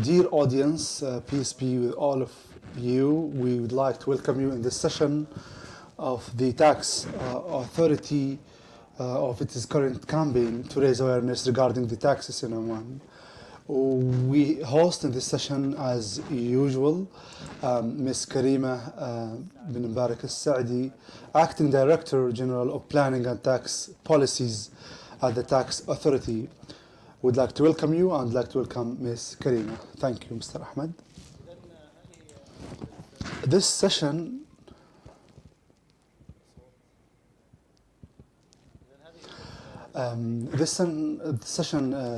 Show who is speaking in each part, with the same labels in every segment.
Speaker 1: Dear audience, peace be with all of you. We would like to welcome you in this session of the tax authority of its current campaign to raise awareness regarding the taxes in Oman. We host in this session, as usual, Ms. Karima bin Mbarak al-Saadi, Acting Director General of Planning and Tax Policies at the Tax Authority. We'd like to welcome you and like to welcome Ms. Karima. Thank you, Mr. Ahmed. This session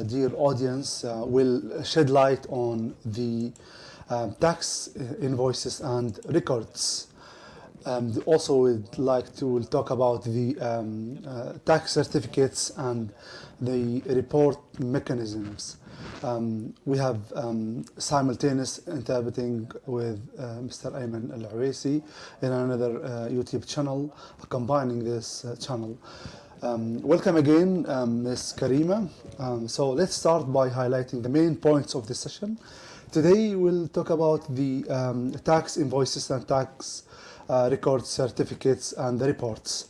Speaker 1: dear audience, will shed light on the tax invoices and records. Also, we'd like to talk about the tax certificates and the report mechanisms. We have simultaneous interpreting with Mr. Ayman Al-Awaisi in another YouTube channel, combining this channel. Welcome again, Ms. Karima. So let's start by highlighting the main points of this session. Today we'll talk about the tax invoices and tax record certificates and the reports.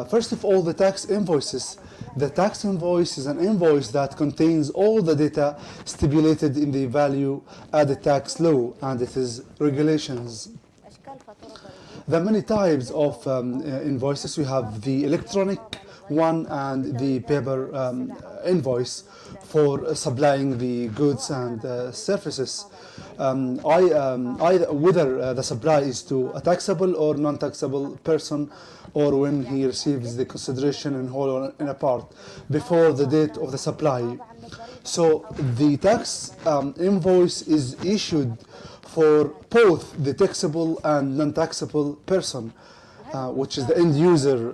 Speaker 1: First of all, the tax invoices. The tax invoice is an invoice that contains all the data stipulated in the value added tax law and its regulations. There are many types of invoices. We have the electronic one and the paper invoice for supplying the goods and services. Whether the supply is to a taxable or non-taxable person, or when he receives the consideration in whole or in a part before the date of the supply. So the tax invoice is issued for both the taxable and non-taxable person, which is the end user.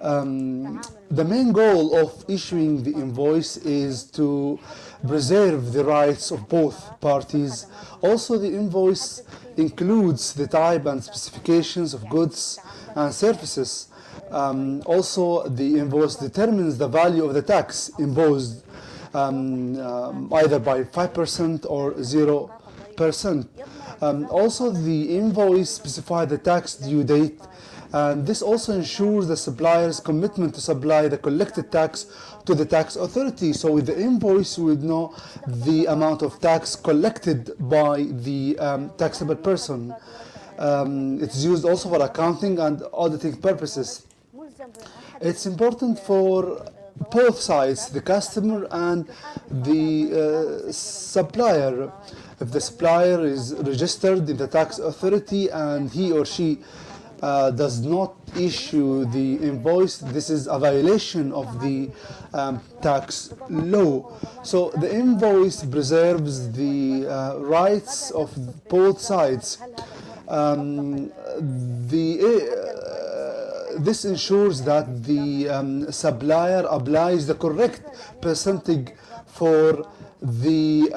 Speaker 1: The main goal of issuing the invoice is to preserve the rights of both parties. Also, the invoice includes the type and specifications of goods and services. Also, the invoice determines the value of the tax imposed, either by 5% or 0%. Also, the invoice specifies the tax due date, and this also ensures the supplier's commitment to supply the collected tax to the tax authority. So with the invoice, we would know the amount of tax collected by the taxable person. It's used also for accounting and auditing purposes. It's important for both sides, the customer and the supplier. If the supplier is registered in the tax authority and he or she does not issue the invoice, this is a violation of the tax law. So the invoice preserves the rights of both sides. This ensures that the supplier applies the correct percentage for the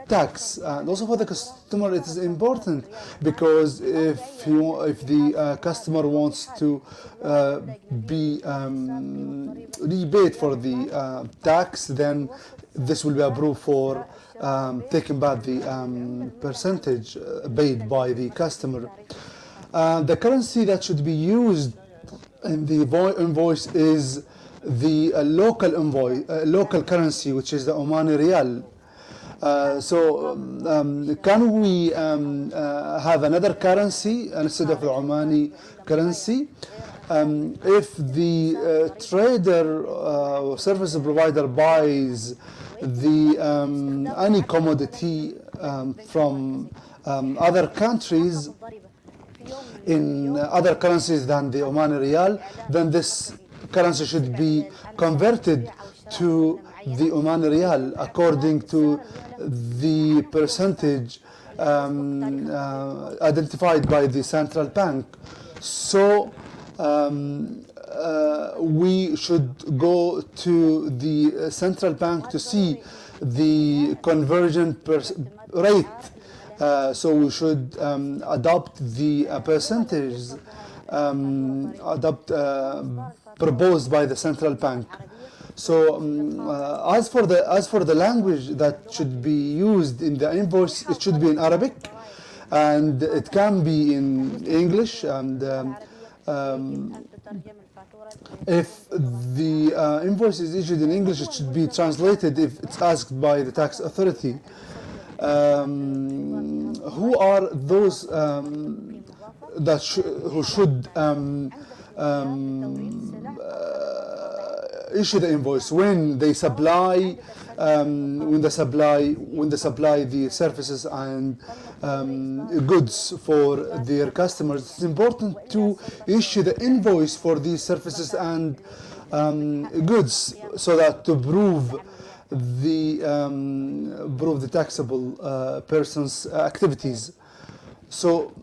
Speaker 1: tax, and also for the customer it is important, because if the customer wants to be rebate for the tax, then this will be approved for taking back the percentage paid by the customer. The currency that should be used in the invoice is the local currency, which is the Omani Riyal. Can we have another currency instead of the Omani currency? If the trader or service provider buys the any commodity from other countries in other currencies than the Omani Riyal, then this currency should be converted to the Omani Riyal according to the percentage identified by the central bank. So we should go to the central bank to see the conversion rate. So we should adopt the percentage proposed by the central bank. So as for the language that should be used in the invoice, it should be in Arabic, and it can be in English. And if the invoice is issued in English, it should be translated if it's asked by the tax authority. Who are those who should issue the invoice? When they supply the services and goods for their customers. It's important to issue the invoice for these services and goods, so that to prove the taxable person's activities. So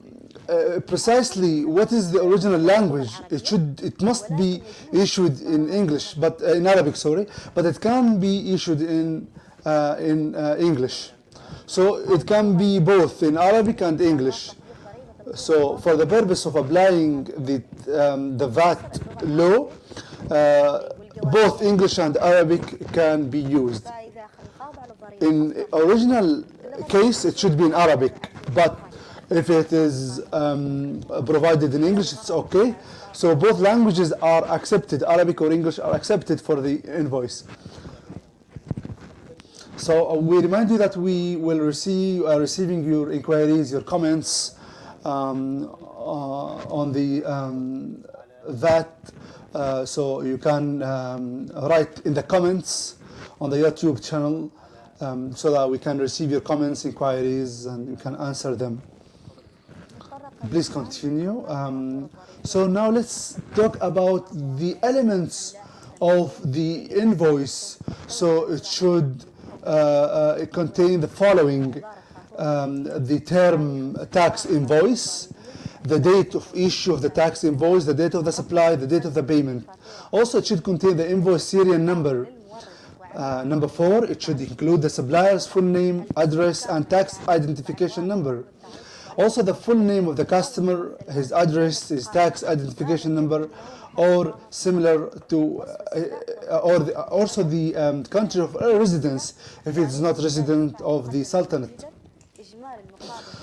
Speaker 1: precisely what is the original language? It must be issued in English, but in Arabic, sorry, but it can be issued in English. So it can be both in Arabic and English. So for the purpose of applying the VAT law, both English and Arabic can be used. In original case, it should be in Arabic, but if it is provided in English, it's okay. So both languages are accepted, Arabic or English are accepted for the invoice. So we remind you that we will receiving your inquiries, your comments on the VAT. So you can write in the comments on the YouTube channel, so that we can receive your comments, inquiries, and you can answer them. Please continue. So now let's talk about the elements of the invoice. So it should contain the following: the term tax invoice, the date of issue of the tax invoice, the date of the supply, the date of the payment. Also, it should contain the invoice Syrian number. Number 4, it should include the supplier's full name, address, and tax identification number. Also, the full name of the customer, his address, his tax identification number, or similar to, also the country of residence if it is not resident of the Sultanate.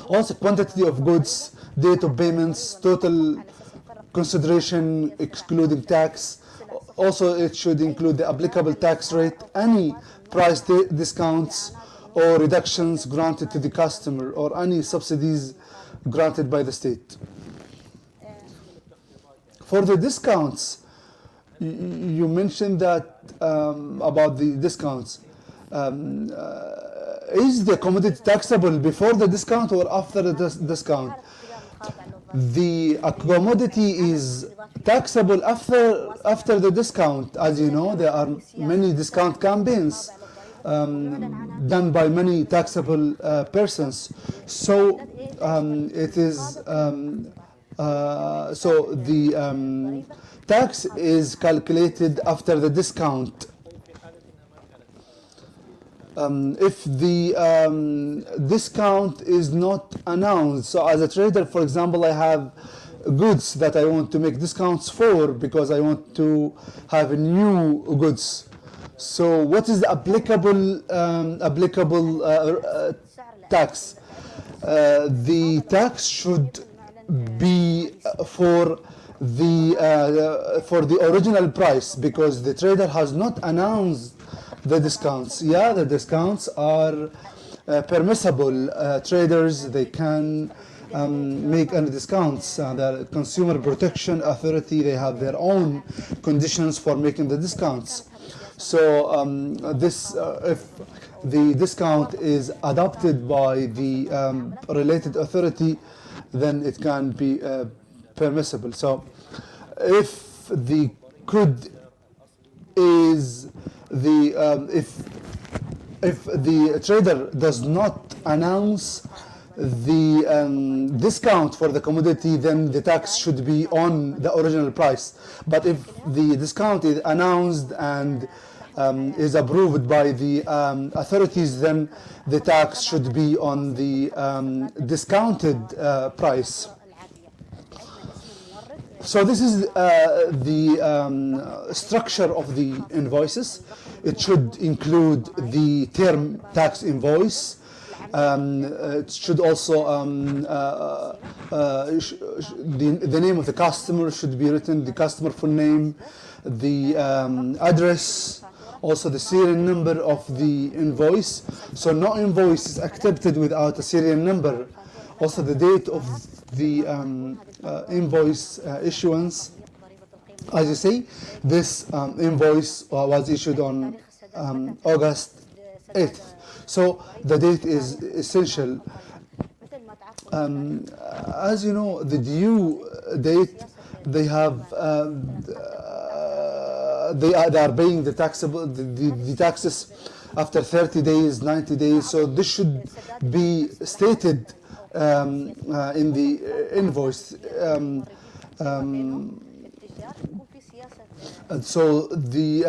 Speaker 1: Also, quantity of goods, date of payments, total consideration excluding tax. Also, it should include the applicable tax rate, any price discounts or reductions granted to the customer, or any subsidies granted by the state. For the discounts, you mentioned that about the discounts. Is the commodity taxable before the discount or after the discount? The commodity is taxable after the discount. As you know, there are many discount campaigns done by many taxable persons. So it is so the tax is calculated after the discount. If the discount is not announced, so as a trader, for example, I have goods that I want to make discounts for because I want to have new goods. So what is the applicable tax? The tax should be for the original price, because the trader has not announced the discounts. Yeah, the discounts are permissible. Traders, they can make any discounts. The Consumer Protection Authority, they have their own conditions for making the discounts. So this, if the discount is adopted by the related authority, then it can be permissible. So if the good is the if the trader does not announce the discount for the commodity, then the tax should be on the original price. But if the discount is announced and is approved by the authorities, then the tax should be on the discounted price. So this is the structure of the invoices. It should include the term tax invoice. It should also the name of the customer should be written, the customer full name, the address, also the serial number of the invoice. So no invoice is accepted without a serial number. Also the date of the invoice issuance. As you see, this invoice was issued on August 8th. So the date is essential. As you know, the due date, they have they are paying the taxes after 30 days, 90 days. So this should be stated in the invoice. And so the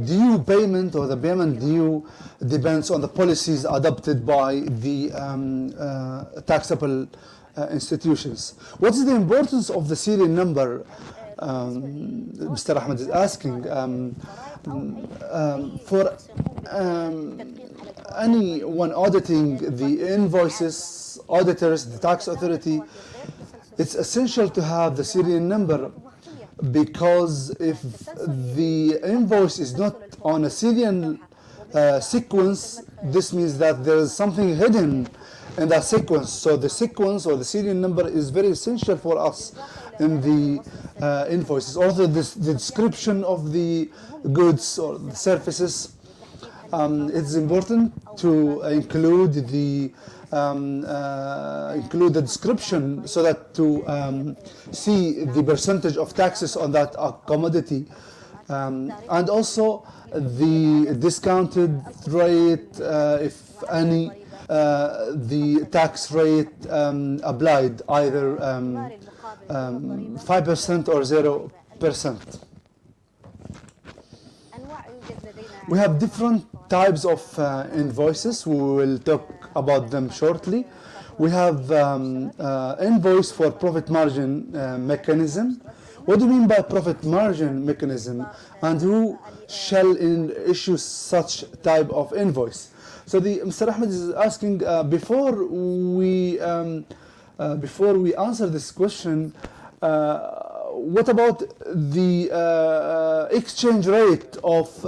Speaker 1: due payment or the payment due depends on the policies adopted by the taxable institutions. What is the importance of the serial number? Mr. Ahmed is asking. For anyone auditing the invoices, auditors, the tax authority, it's essential to have the serial number, because if the invoice is not on a serial sequence, this means that there is something hidden in that sequence. So the sequence or the serial number is very essential for us in the invoices. Also the description of the goods or the services. It's important to include the description so that to see the percentage of taxes on that commodity, and also the discounted rate, if any, the tax rate applied, either 5% or 0%. We have different types of invoices. We will talk about them shortly. We have invoice for profit margin mechanism. What do you mean by profit margin mechanism, and who shall issue such type of invoice? So Mr. Ahmed is asking, before we answer this question, what about the exchange rate of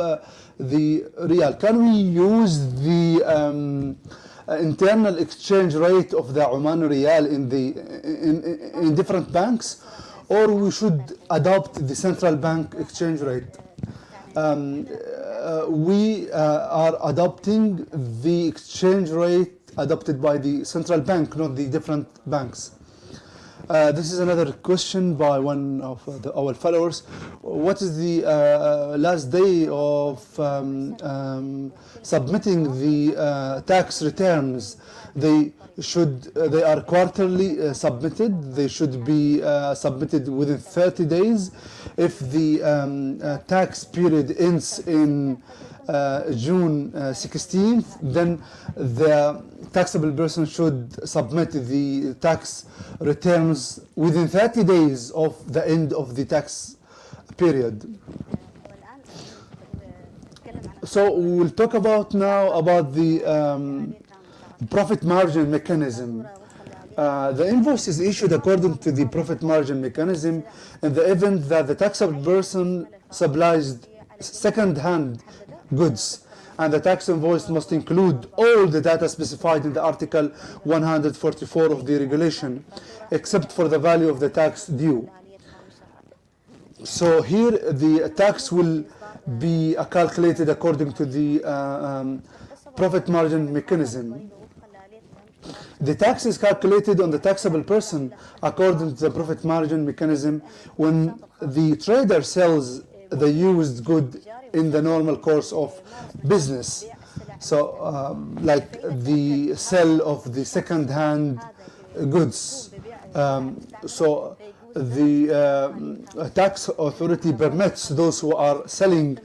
Speaker 1: the real? Can we use the internal exchange rate of the Oman Riyal in different banks, or we should adopt the central bank exchange rate? We are adopting the exchange rate adopted by the central bank, not the different banks. This is another question by one of our followers. What is the last day of submitting the tax returns? They are quarterly submitted. They should be submitted within 30 days. If the tax period ends in June 16th, then the taxable person should submit the tax returns within 30 days of the end of the tax period. So we will talk about now about the profit margin mechanism. The invoice is issued according to the profit margin mechanism in the event that the taxable person supplies second-hand goods, and the tax invoice must include all the data specified in the Article 144 of the regulation, except for the value of the tax due. So here the tax will be calculated according to the profit margin mechanism. The tax is calculated on the taxable person according to the profit margin mechanism when the trader sells the used good in the normal course of business. So like the sale of the second-hand goods. So the tax authority permits those who are selling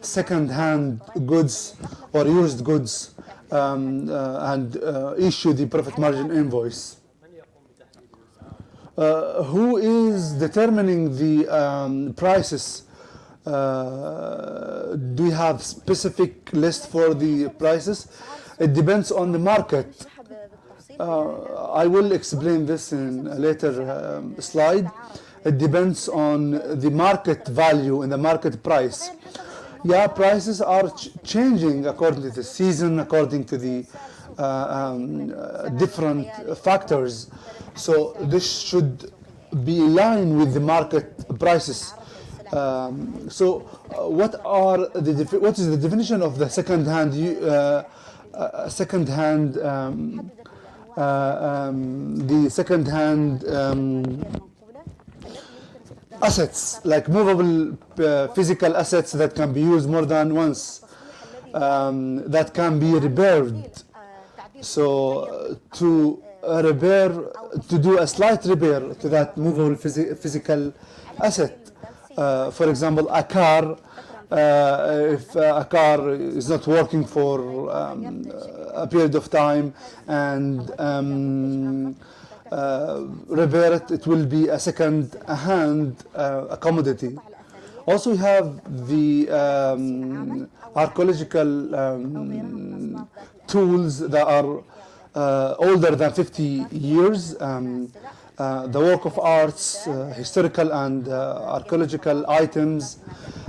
Speaker 1: second-hand goods or used goods and issue the profit margin invoice. Who is determining the prices? Do we have specific list for the prices? It depends on the market. I will explain this in a later slide. It depends on the market value and the market price. Yeah, prices are changing according to the season, according to the different factors. So this should be in line with the market prices. What is the definition of the second-hand? The second-hand assets, like movable physical assets that can be used more than once, that can be repaired. So to do a slight repair to that movable physical asset. For example, a car, if a car is not working for a period of time and repair it, it will be a second-hand commodity. Also, we have the archaeological tools that are older than 50 years. The work of arts, historical and archaeological items,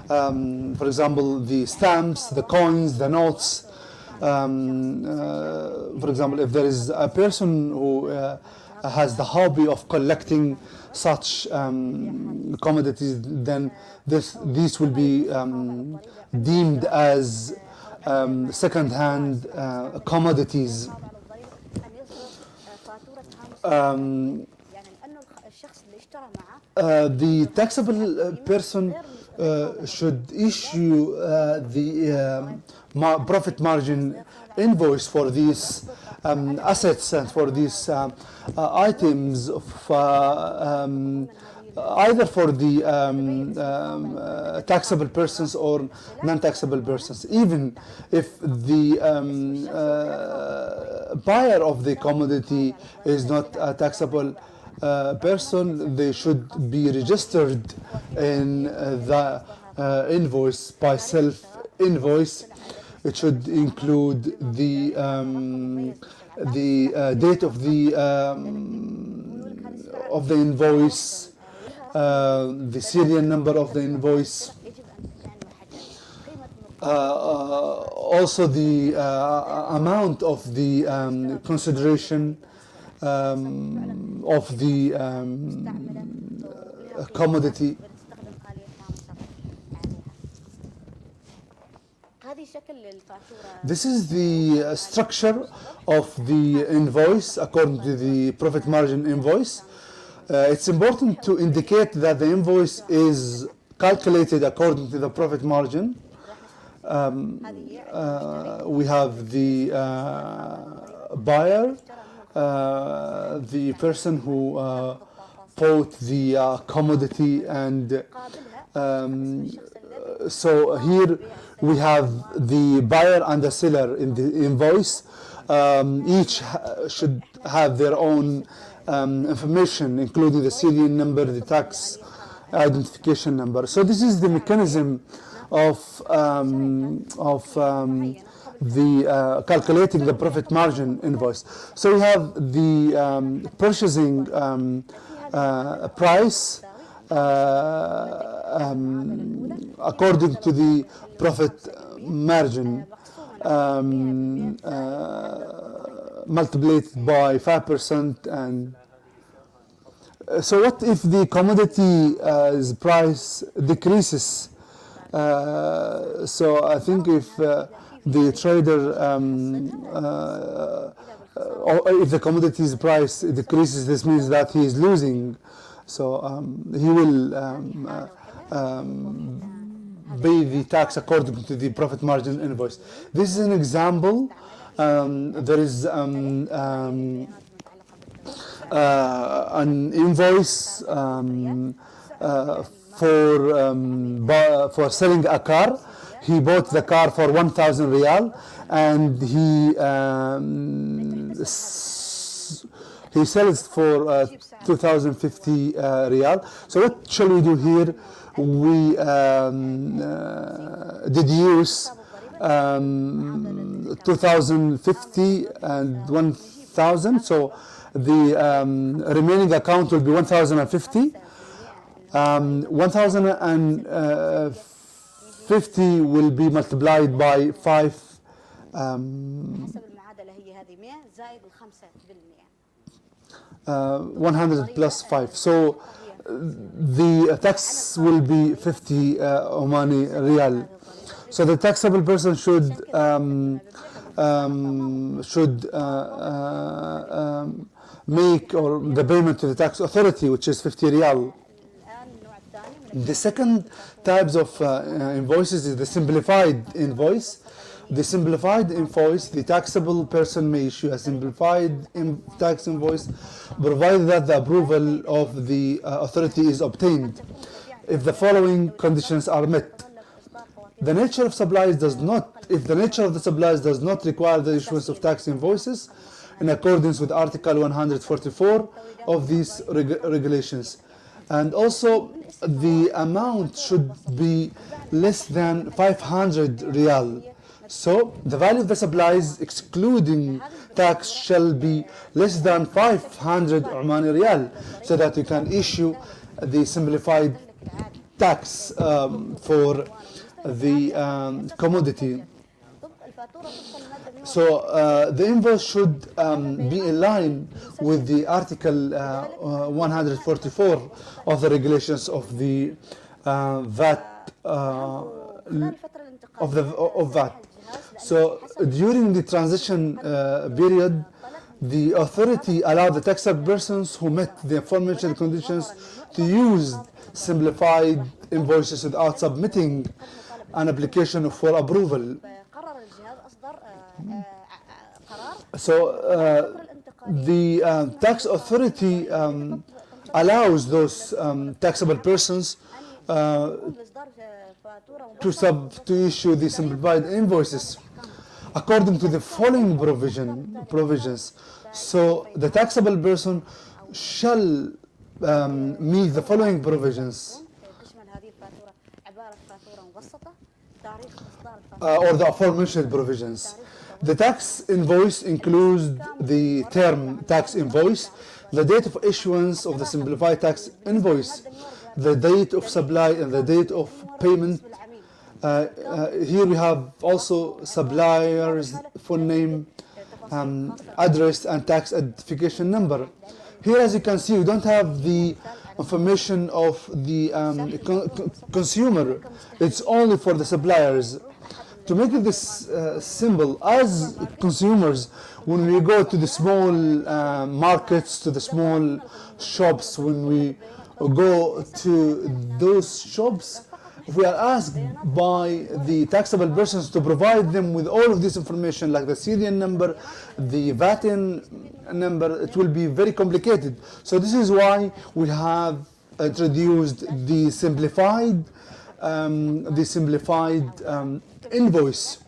Speaker 1: for example, the stamps, the coins, the notes. For example, if there is a person who has the hobby of collecting such commodities, then these will be deemed as second-hand commodities. The taxable person should issue the profit margin invoice for these assets and for these items of either for the taxable persons or non-taxable persons. Even if the buyer of the commodity is not a taxable person, they should be registered in the invoice by self-invoice. It should include the date of the invoice, the Syrian number of the invoice, also the amount of the consideration of the commodity. This is the structure of the invoice according to the profit margin invoice. It's important to indicate that the invoice is calculated according to the profit margin. We have the buyer, the person who bought the commodity, and so here we have the buyer and the seller in the invoice. Each should have their own information, including the Syrian number, the tax identification number. So this is the mechanism of the calculating the profit margin invoice. So we have the purchasing price according to the profit margin multiplied by 5%. And so what if the commodity's price decreases? So I think if the trader or if the commodity's price decreases, this means that he is losing. So he will pay the tax according to the profit margin invoice. This is an example. There is an invoice for selling a car. He bought the car for 1,000 riyal, and he sells for 2050 riyal. So what shall we do here? We deduce 2050 and 1000. So the remaining account will be 1050. 1050 will be multiplied by 5. 100 plus 5. So the tax will be 50 Omani Riyal. So the taxable person should make or the payment to the tax authority, which is 50 Riyal. The second types of invoices is the simplified invoice. The simplified invoice, the taxable person may issue a simplified tax invoice provided that the approval of the authority is obtained if the following conditions are met. The nature of supplies does not, if the nature of the supplies does not require the issuance of tax invoices in accordance with Article 144 of these regulations. And also the amount should be less than 500 Riyal. So the value of the supplies excluding tax shall be less than 500 Omani Riyal, so that you can issue the simplified tax for the commodity. So the invoice should be in line with the Article 144 of the regulations of the VAT of VAT. So during the transition period, the authority allowed the taxable persons who met the aforementioned conditions to use simplified invoices without submitting an application for approval. So the tax authority allows those taxable persons to issue the simplified invoices according to the following provisions. So the taxable person shall meet the following provisions, or the aforementioned provisions. The tax invoice includes the term tax invoice, the date of issuance of the simplified tax invoice, the date of supply and the date of payment. Here we have also supplier's phone name, address and tax identification number. Here, as you can see, we don't have the information of the consumer. It's only for the suppliers. To make it this simple, as consumers, when we go to the small markets, to the small shops, when we go to those shops, we are asked by the taxable persons to provide them with all of this information, like the Syrian number, the VAT number. It will be very complicated. So this is why we have introduced the simplified invoice.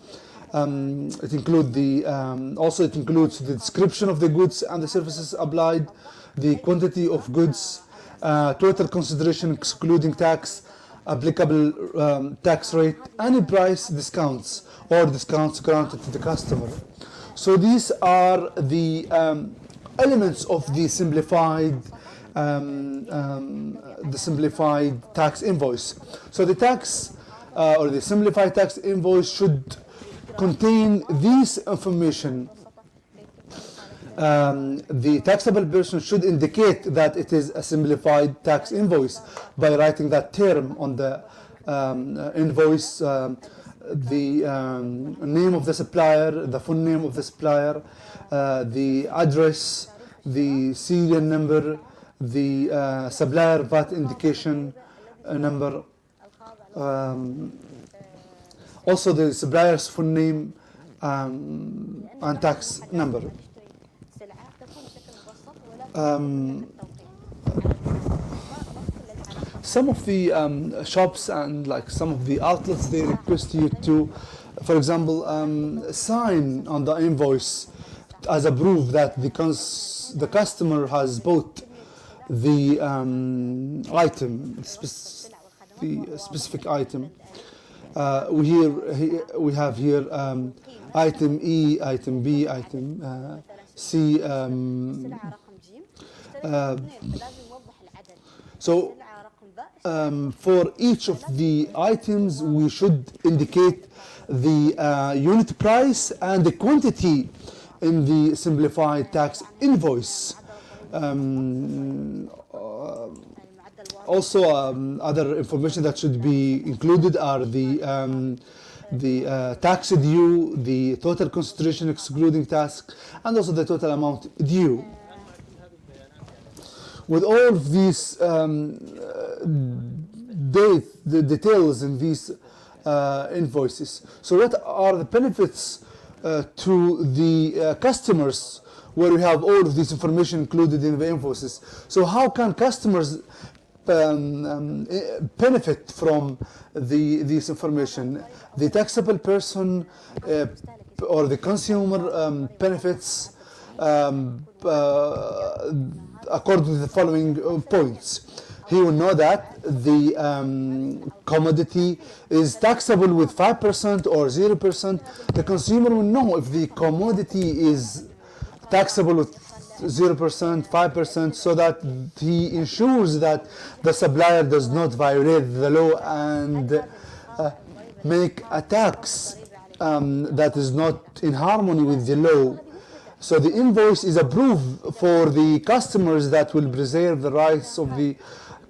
Speaker 1: It includes it includes the description of the goods and the services applied, the quantity of goods, total consideration excluding tax, applicable tax rate, any price discounts or discounts granted to the customer. So these are the elements of the simplified tax invoice. So the tax or the simplified tax invoice should contain this information. The taxable person should indicate that it is a simplified tax invoice by writing that term on the invoice, the name of the supplier, the full name of the supplier, the address, the serial number, the supplier VAT indication number, also the supplier's full name and tax number. Some of the shops and like some of the outlets, they request you to, for example, sign on the invoice as a proof that the once the customer has bought the item, the specific item, we have here item E, item B, item C. So for each of the items, we should indicate the unit price and the quantity in the simplified tax invoice. Also, other information that should be included are the tax due, the total consideration excluding tax, and also the total amount due. With all of these the details in these invoices. So what are the benefits to the customers where we have all of this information included in the invoices? So how can customers benefit from this information? The taxable person or the consumer benefits according to the following points. He will know that the commodity is taxable with 5% or 0%. The consumer will know if the commodity is taxable with 0%, 5%, so that he ensures that the supplier does not violate the law and make a tax that is not in harmony with the law. So the invoice is a proof for the customers that will preserve the rights of the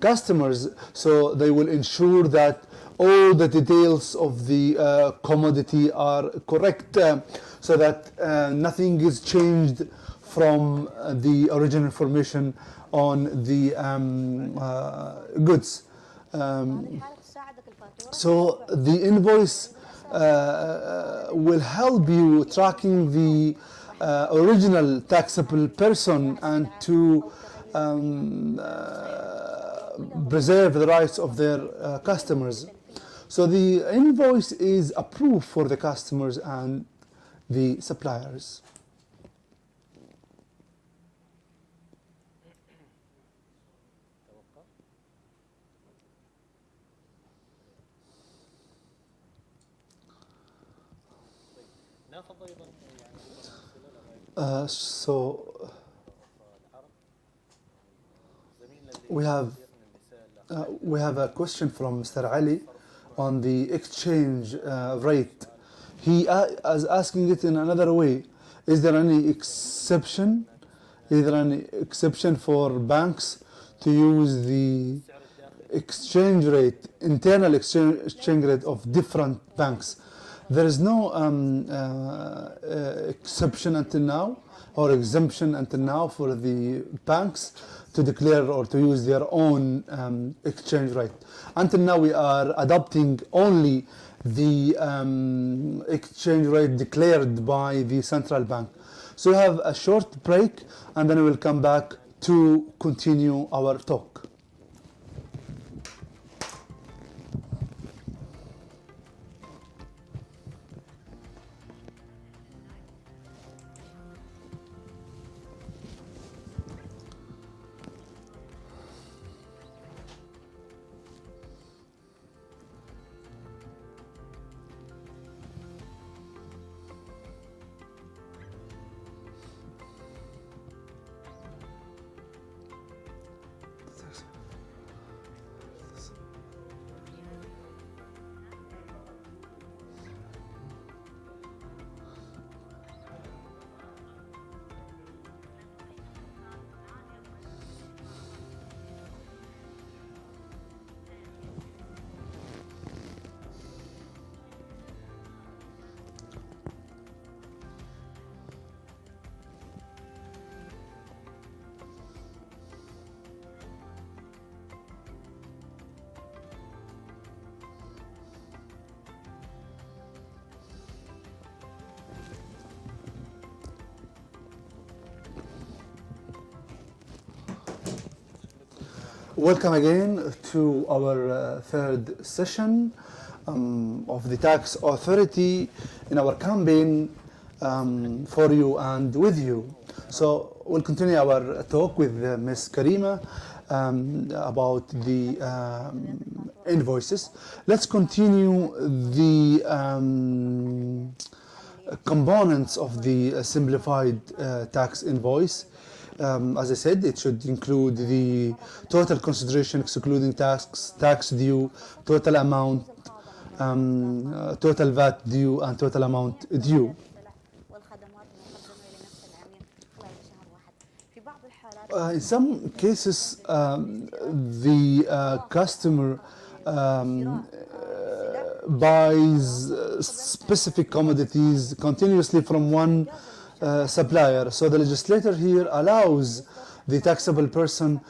Speaker 1: customers, so they will ensure that all the details of the commodity are correct, so that nothing is changed from the original information on the goods. So the invoice will help you tracking the original taxable person and to preserve the rights of their customers. So the invoice is a proof for the customers and the suppliers. So we have a question from Mr. Ali on the exchange rate. He is asking it in another way. Is there any exception? Is there any exception for banks to use the exchange rate, internal exchange rate of different banks? There is no exception until now, or exemption until now for the banks to declare or to use their own exchange rate. Until now we are adopting only the exchange rate declared by the central bank. So we have a short break and then we will come back to continue our talk. Welcome again to our third session of the Tax Authority in our campaign for you and with you. So we'll continue our talk with Ms. Karima about the invoices. Let's continue the components of the simplified tax invoice. As I said, it should include the total consideration excluding tax due, total amount, total VAT due, and total amount due. In some cases, the customer buys specific commodities continuously from one supplier. So the legislator here allows the taxable person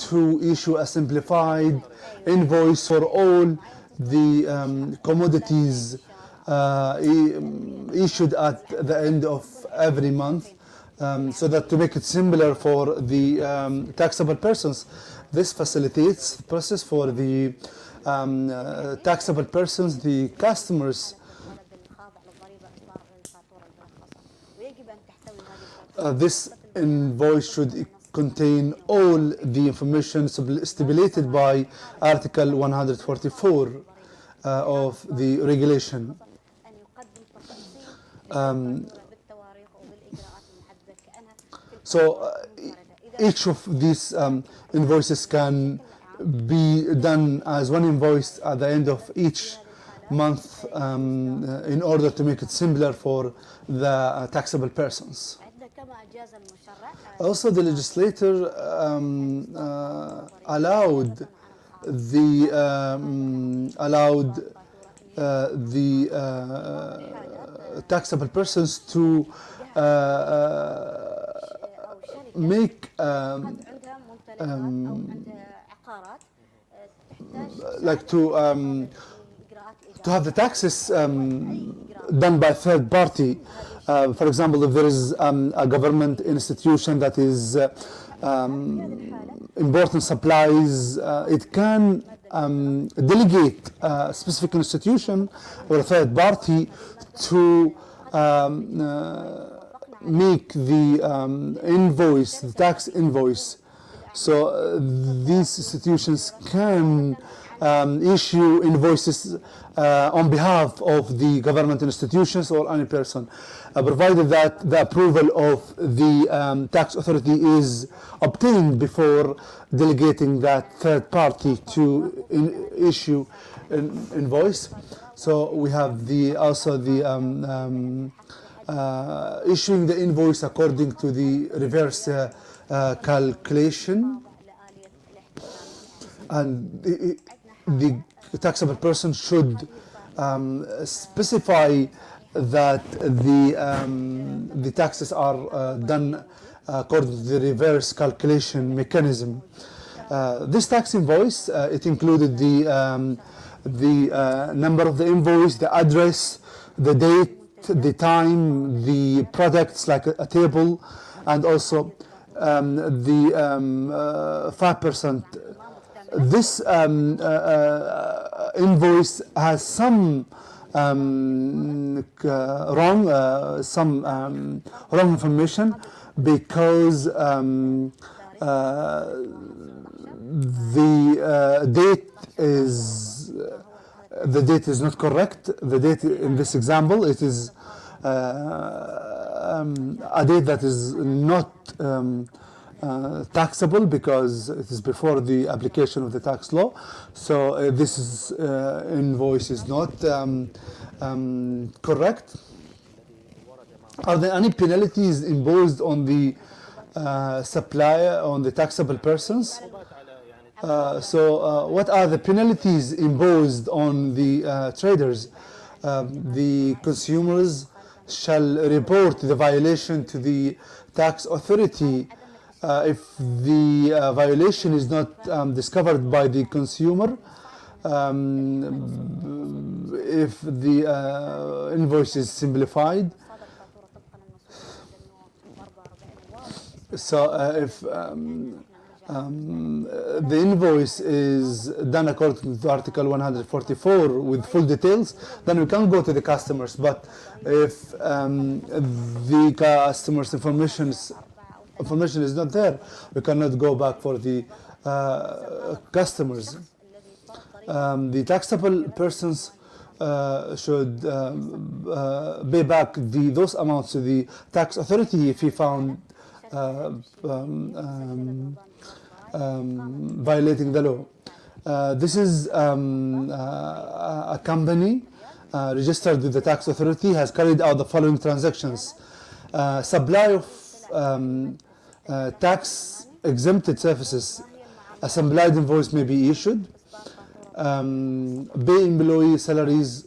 Speaker 1: to issue a simplified invoice for all the commodities issued at the end of every month, so that to make it simpler for the taxable persons. This facilitates the process for the taxable persons, the customers. This invoice should contain all the information stipulated by Article 144 of the regulation. So each of these invoices can be done as one invoice at the end of each month in order to make it simpler for the taxable persons. Also, the legislator allowed the taxable persons to make to have the taxes done by third party. For example, if there is a government institution that is important supplies, it can delegate a specific institution or a third party to make the invoice, the tax invoice. So these institutions can issue invoices on behalf of the government institutions or any person, provided that the approval of the tax authority is obtained before delegating that third party to issue an invoice. So we have also the issuing the invoice according to the reverse calculation, and the taxable person should specify that the taxes are done according to the reverse calculation mechanism. This tax invoice, it included the number of the invoice, the address, the date, the time, the products like a table, and also the 5%. This invoice has some wrong information, because the date is not correct. The date in this example, it is a date that is not taxable, because it is before the application of the tax law. So this invoice is not correct. Are there any penalties imposed on the supplier, on the taxable persons? What are the penalties imposed on the traders? The consumers shall report the violation to the tax authority. If the violation is not discovered by the consumer, if the invoice is simplified, so if the invoice is done according to Article 144 with full details, then we can go to the customers. But if the customer's information information is not there, we cannot go back for the customers. The taxable persons should pay back those amounts to the tax authority if he found violating the law. This is a company registered with the tax authority has carried out the following transactions. Supply of tax exempted services. A simplified invoice may be issued. Pay employee salaries.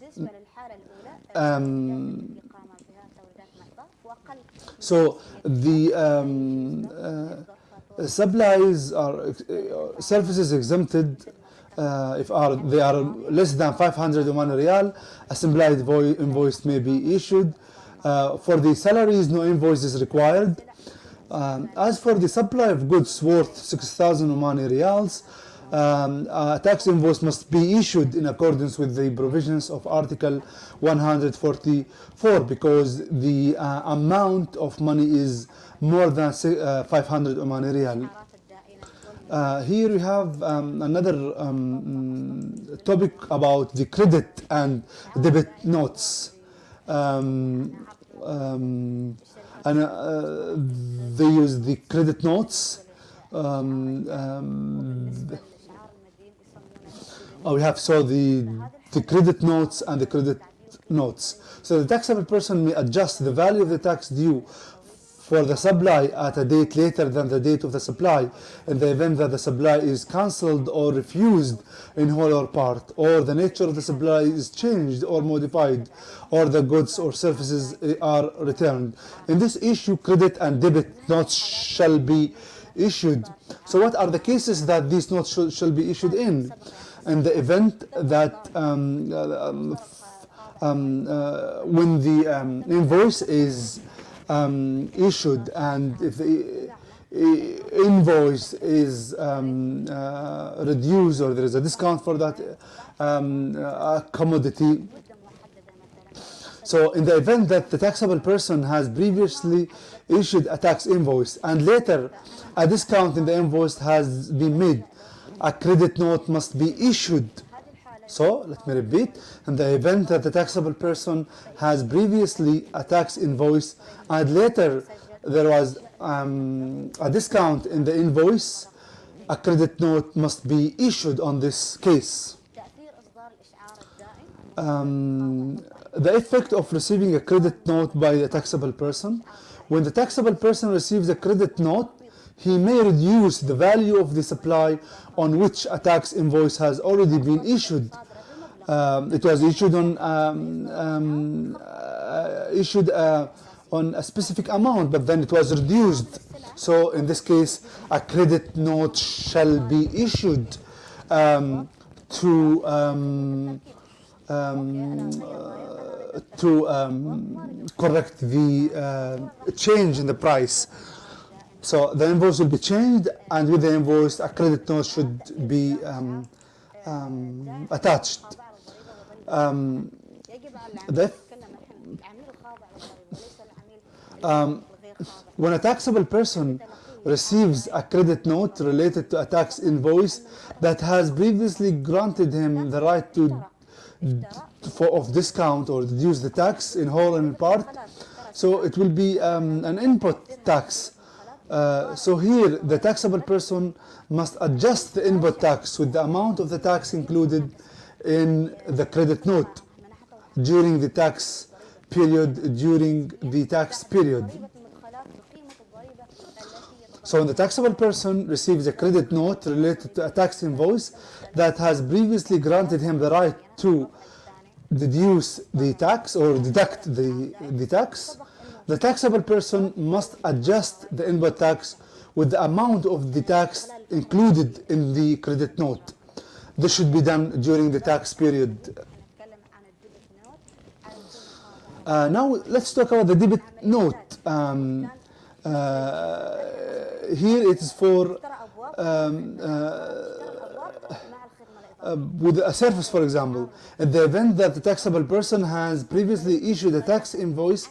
Speaker 1: So the supplies are services exempted if they are less than 500 Oman Riyal. A simplified invoice may be issued. For the salaries, no invoice is required. As for the supply of goods worth 6,000 Omani Riyals, a tax invoice must be issued in accordance with the provisions of Article 144 because the amount of money is more than 500 Omani Riyal. Here we have another topic about the credit and debit notes. They use the credit notes. We have the credit notes and the credit notes. So the taxable person may adjust the value of the tax due for the supply at a date later than the date of the supply in the event that the supply is cancelled or refused in whole or part, or the nature of the supply is changed or modified, or the goods or services are returned. In this issue, credit and debit notes shall be issued. So what are the cases that these notes shall be issued in? In the event that when the invoice is issued and if the invoice is reduced or there is a discount for that commodity. So in the event that the taxable person has previously issued a tax invoice and later a discount in the invoice has been made, a credit note must be issued. So, let me repeat, in the event that the taxable person has previously a tax invoice and later there was a discount in the invoice, a credit note must be issued on this case. The effect of receiving a credit note by the taxable person. When the taxable person receives a credit note, he may reduce the value of the supply on which a tax invoice has already been issued. It was issued on a specific amount, but then it was reduced. So in this case, a credit note shall be issued to correct the change in the price. So the invoice will be changed, and with the invoice, a credit note should be attached. When a taxable person receives a credit note related to a tax invoice that has previously granted him the right of discount or reduce the tax in whole and in part, so it will be an input tax. So here the taxable person must adjust the input tax with the amount of the tax included in the credit note during the tax period. So when the taxable person receives a credit note related to a tax invoice that has previously granted him the right to deduce the tax or deduct the tax, the taxable person must adjust the input tax with the amount of the tax included in the credit note. This should be done during the tax period. Now let's talk about the debit note. Here it is for with a service, for example. In the event that the taxable person has previously issued a tax invoice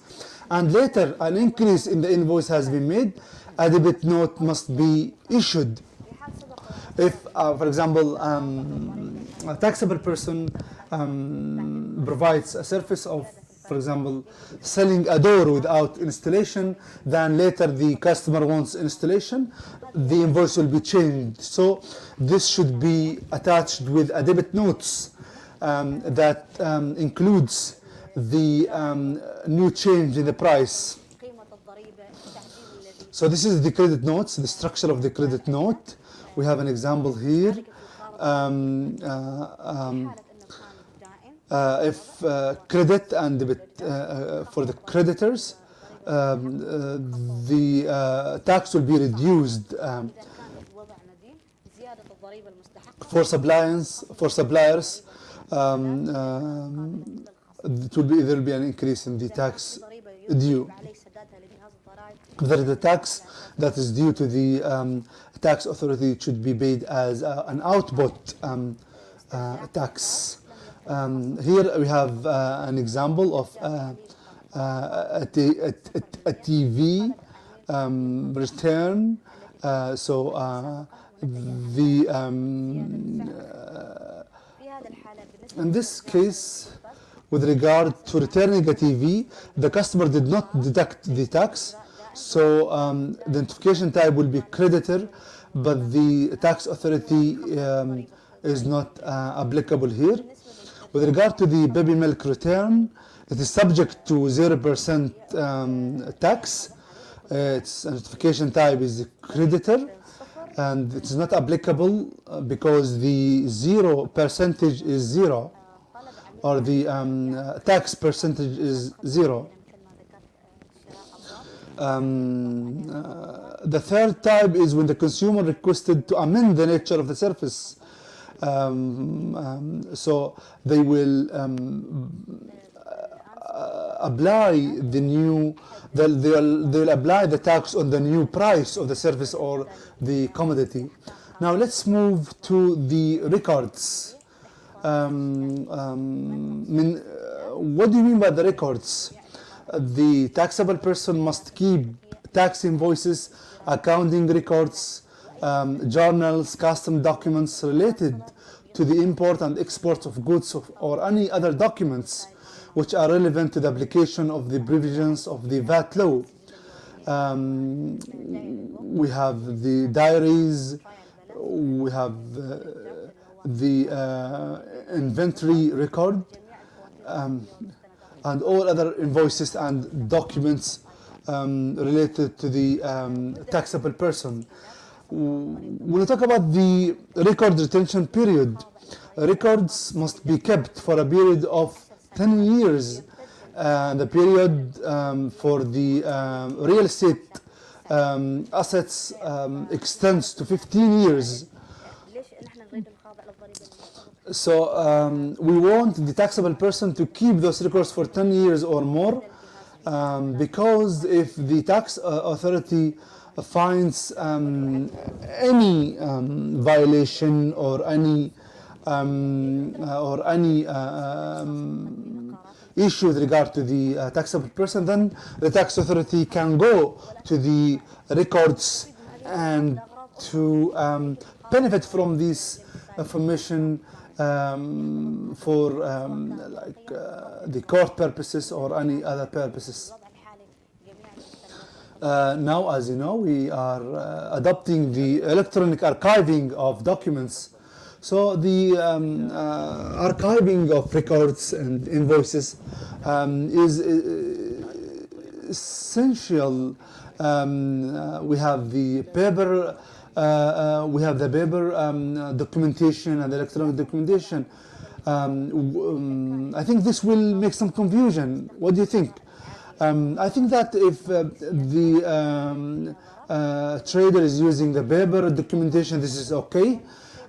Speaker 1: and later an increase in the invoice has been made, a debit note must be issued. If, for example, a taxable person provides a service of, for example, selling a door without installation, then later the customer wants installation, the invoice will be changed. So this should be attached with a debit notes that includes the new change in the price. So this is the credit notes, the structure of the credit note. We have an example here. If credit and debit for the creditors, the tax will be reduced. For suppliers, there will be an increase in the tax due. There is the tax that is due to the tax authority should be paid as an output tax. Here we have an example of a TV return. In this case, with regard to returning a TV, the customer did not deduct the tax, so the identification type will be creditor, but the tax authority is not applicable here. With regard to the baby milk return, it is subject to 0% tax. Its identification type is creditor, and it is not applicable because the 0% is 0, or the tax percentage is 0. The third type is when the consumer requested to amend the nature of the service. So they will apply the new, they'll apply the tax on the new price of the service or the commodity. Now let's move to the records. What do you mean by the records? The taxable person must keep tax invoices, accounting records, journals, custom documents related to the import and export of goods or any other documents which are relevant to the application of the provisions of the VAT law. We have the diaries, we have the inventory record, and all other invoices and documents related to the taxable person. When we talk about the record retention period, records must be kept for a period of 10 years. The period for the real estate assets extends to 15 years. So we want the taxable person to keep those records for 10 years or more, because if the tax authority finds any violation or any issue with regard to the taxable person, then the tax authority can go to the records and to benefit from this information for the court purposes or any other purposes. Now, as you know, we are adopting the electronic archiving of documents. So the archiving of records and invoices is essential. We have the paper, documentation and electronic documentation. I think this will make some confusion. What do you think? I think that if the trader is using the paper documentation, this is okay,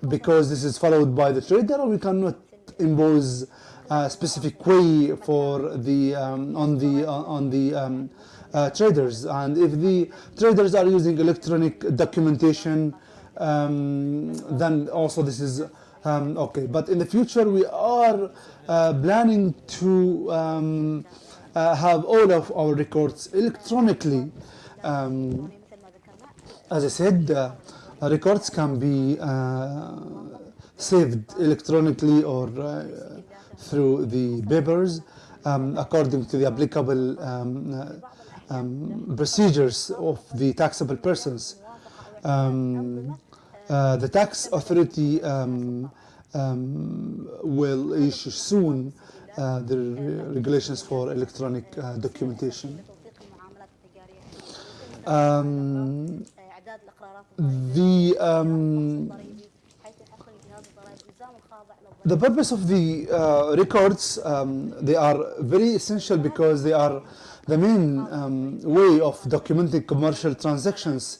Speaker 1: because this is followed by the trader. We cannot impose a specific way for the on the traders. And if the traders are using electronic documentation, then also this is okay. But in the future, we are planning to have all of our records electronically. As I said, records can be saved electronically or through the papers according to the applicable procedures of the taxable persons. The tax authority will issue soon the regulations for electronic documentation. The purpose of the records, they are very essential because they are the main way of documenting commercial transactions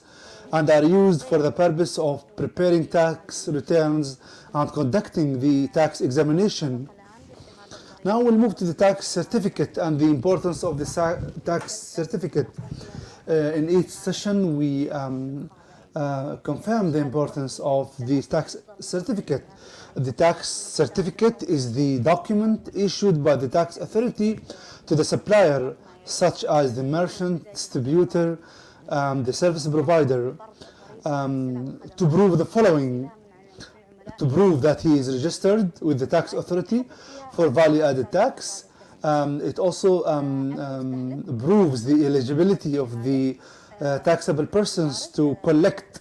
Speaker 1: and are used for the purpose of preparing tax returns and conducting the tax examination. Now we'll move to the tax certificate and the importance of the tax certificate. In each session we confirm the importance of the tax certificate. The tax certificate is the document issued by the tax authority to the supplier, such as the merchant, distributor, the service provider, to prove the following: to prove that he is registered with the tax authority for value-added tax. It also proves the eligibility of the taxable persons to collect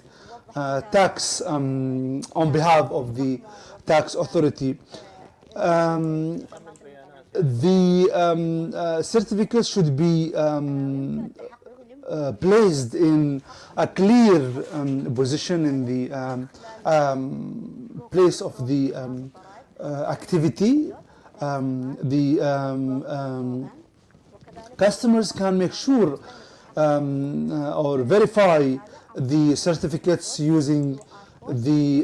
Speaker 1: tax on behalf of the tax authority. The certificate should be placed in a clear position in the place of the activity. Customers can make sure or verify the certificates using the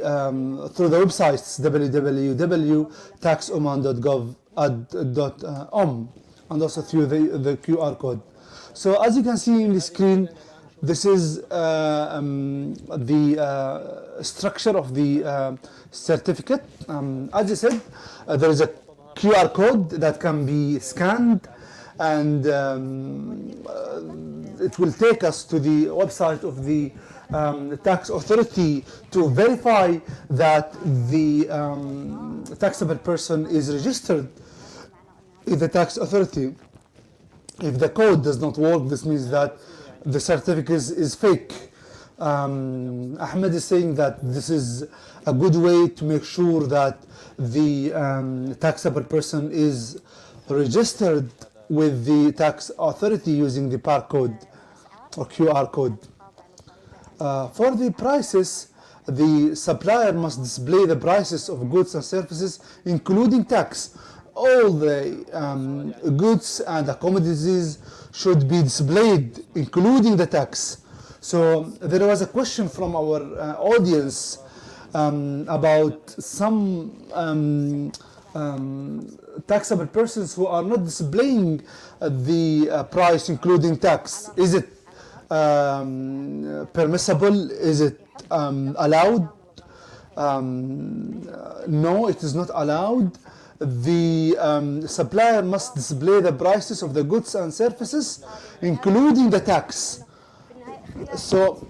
Speaker 1: through the websites www.taxoman.gov.om and also through the QR code. So as you can see in the screen, this is the structure of the certificate. As I said, there is a QR code that can be scanned, and it will take us to the website of the tax authority to verify that the taxable person is registered in the tax authority. If the code does not work, this means that the certificate is fake. Ahmed is saying that this is a good way to make sure that the taxable person is registered with the tax authority using the barcode or QR code. For the prices, the supplier must display the prices of goods and services, including tax. All the goods and the commodities should be displayed, including the tax. So there was a question from our audience about some taxable persons who are not displaying the price including tax. Is it permissible? Is it allowed? No, it is not allowed. The supplier must display the prices of the goods and services, including the tax. So,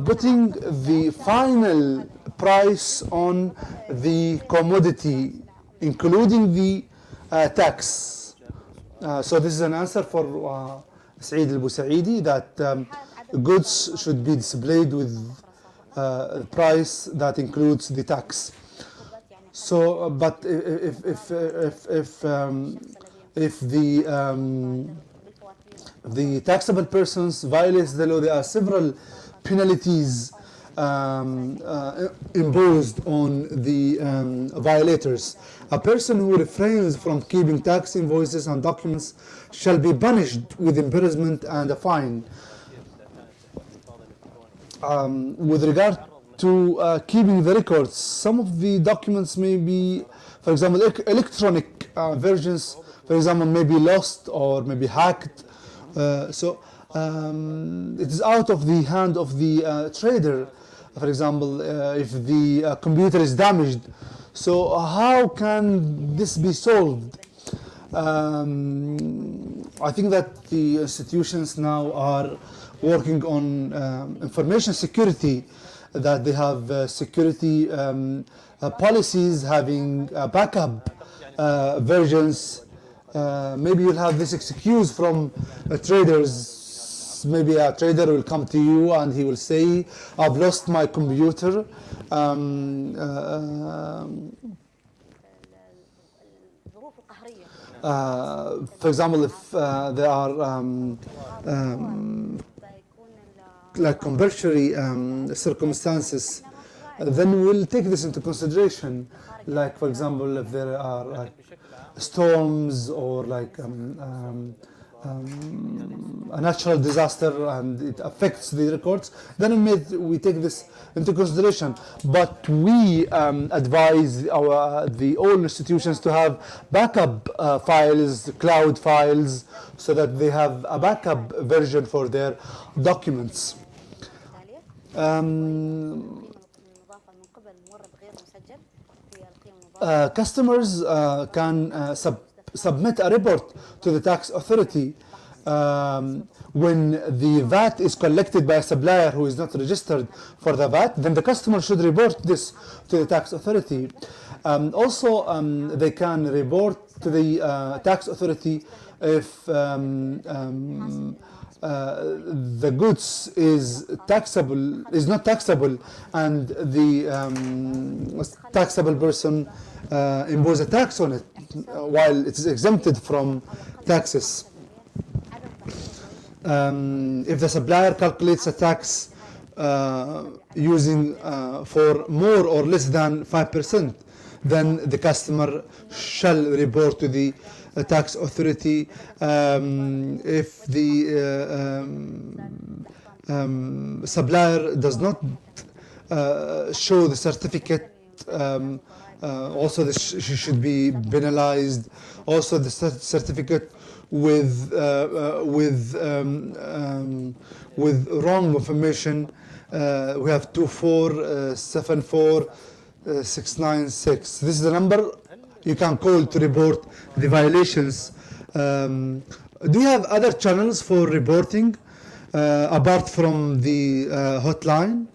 Speaker 1: putting the final price on the commodity, including the tax. So this is an answer for Saeed al-Busaidi, that goods should be displayed with a price that includes the tax. So, but if the taxable persons violates the law, there are several penalties imposed on the violators. A person who refrains from keeping tax invoices and documents shall be punished with imprisonment and a fine. With regard to keeping the records, some of the documents may be, for example, electronic versions, for example, may be lost or may be hacked. So it is out of the hand of the trader. For example, if the computer is damaged, so how can this be solved? I think that the institutions now are working on information security, that they have security policies, having backup versions. Maybe you'll have this excuse from traders. Maybe a trader will come to you and he will say, I've lost my computer. For example, if there are like compulsory circumstances, then we'll take this into consideration. Like, for example, if there are like storms or like a natural disaster and it affects the records, then we take this into consideration. But we advise the all institutions to have backup files, cloud files, so that they have a backup version for their documents. Customers can submit a report to the tax authority when the VAT is collected by a supplier who is not registered for the VAT. Then the customer should report this to the tax authority. Also, they can report to the tax authority if the goods is not taxable, and the taxable person impose a tax on it while it is exempted from taxes. If the supplier calculates a tax using for more or less than 5%, then the customer shall report to the tax authority. If the supplier does not show the certificate, also she should be penalized. Also, the certificate with wrong information, we have 2474696. This is the number you can call to report the violations. Do you have other channels for reporting apart from the hotline?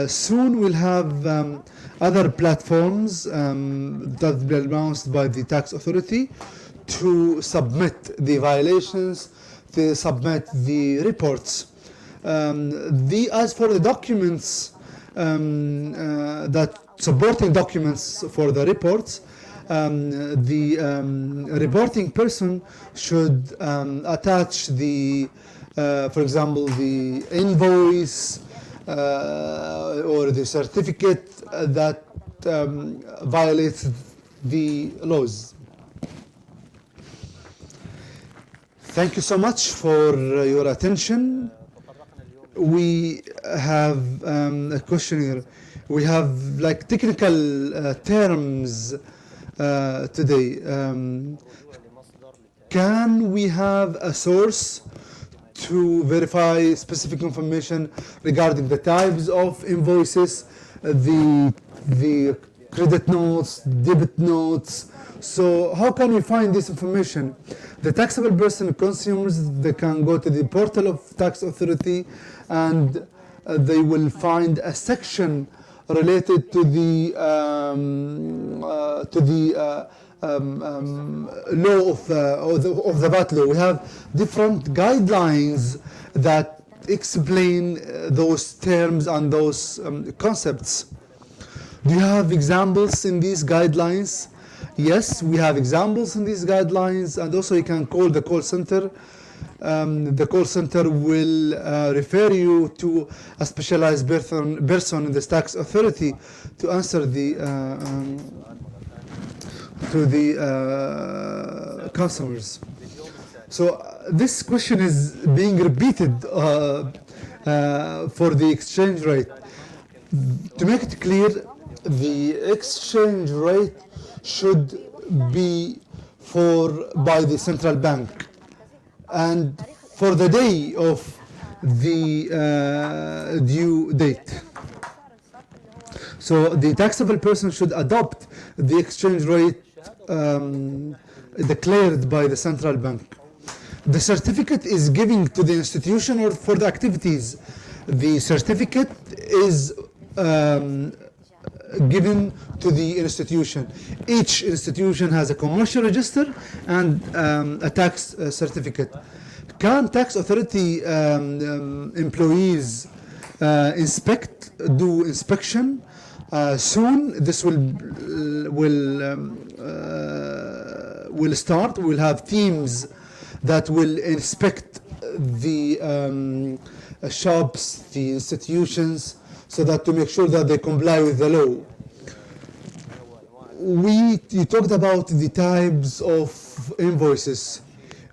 Speaker 1: Soon we'll have other platforms that will be announced by the tax authority to submit the violations, to submit the reports. As for the documents, that supporting documents for the reports, the reporting person should attach the, for example, the invoice or the certificate that violates the laws. Thank you so much for your attention. We have a question here. We have like technical terms today. Can we have a source to verify specific information regarding the types of invoices, the credit notes, debit notes? So how can we find this information? The taxable person, consumers, they can go to the portal of tax authority and they will find a section related to the law of the VAT law. We have different guidelines that explain those terms and those concepts. Do you have examples in these guidelines? Yes, we have examples in these guidelines, and also you can call the call center. The call center will refer you to a specialized person in the tax authority to answer the customers. So this question is being repeated for the exchange rate. To make it clear, the exchange rate should be by the central bank and for the day of the due date. So the taxable person should adopt the exchange rate declared by the central bank. The certificate is given to the institution or for the activities. The certificate is given to the institution. Each institution has a commercial register and a tax certificate. Can tax authority employees do inspection soon? This will start. We'll have teams that will inspect the shops, the institutions, so that to make sure that they comply with the law. You talked about the types of invoices.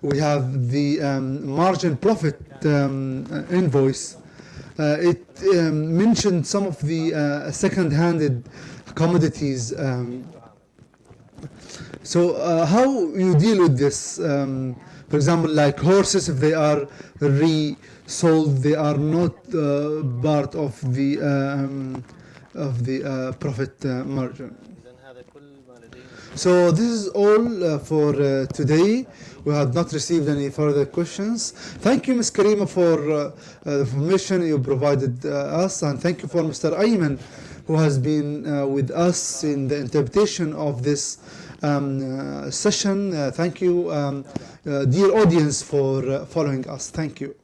Speaker 1: We have the margin profit invoice. It mentioned some of the second-handed commodities. So how you deal with this? For example, like horses, if they are resold, they are not part of the profit margin. So this is all for today. We have not received any further questions. Thank you, Ms. Karima, for the information you provided us, and thank you for Mr. Ayman, who has been with us in the interpretation of this session. Thank you, dear audience, for following us. Thank you.